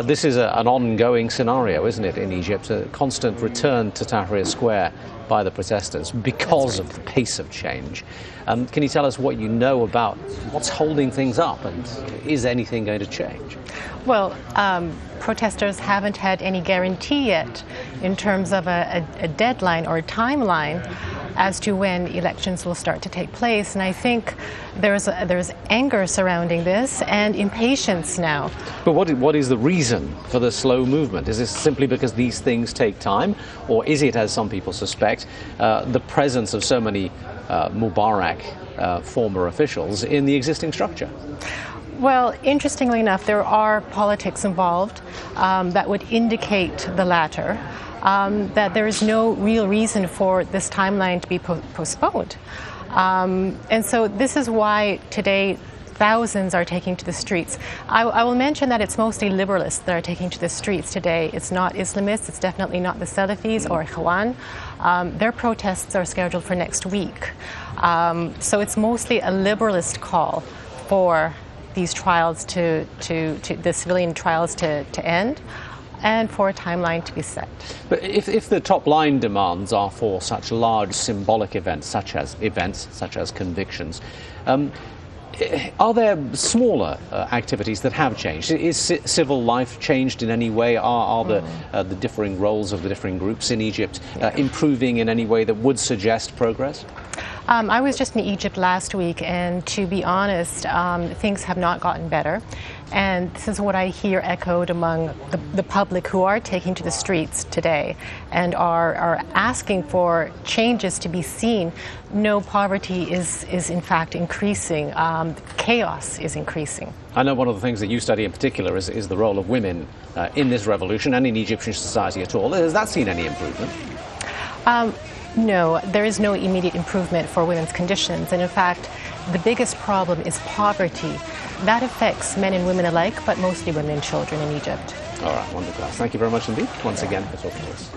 this is an ongoing scenario, isn't it, in Egypt? A constant return to Tahrir Square by the protesters because of the pace of change. Can you tell us what you know about what's holding things up, and is anything going to change? Well, protesters haven't had any guarantee yet in terms of a deadline or a timeline as to when elections will start to take place. And I think there's anger surrounding this and impatience now. But what is the reason for the slow movement? Is this simply because these things take time? Or is it, as some people suspect, the presence of so many Mubarak former officials in the existing structure? Well, interestingly enough, there are politics involved that would indicate the latter. That there is no real reason for this timeline to be postponed. And so this is why today thousands are taking to the streets. I will mention that it's mostly liberalists that are taking to the streets today. It's not Islamists, it's definitely not the Salafis or Ikhwan. Their protests are scheduled for next week. So it's mostly a liberalist call for these trials the civilian trials to end, and for a timeline to be set. But if the top line demands are for such large symbolic events such as convictions, are there smaller activities that have changed? Is civil life changed in any way? Are the differing roles of the differing groups in Egypt improving in any way that would suggest progress? I was just in Egypt last week, and to be honest, things have not gotten better. And this is what I hear echoed among the public who are taking to the streets today and are asking for changes to be seen. No, poverty is in fact increasing. Chaos is increasing. I know one of the things that you study in particular is the role of women in this revolution and in Egyptian society at all. Has that seen any improvement? No, there is no immediate improvement for women's conditions. And in fact, the biggest problem is poverty. That affects men and women alike, but mostly women and children in Egypt. All right, Wanda Krause, thank you very much indeed once again for talking to us.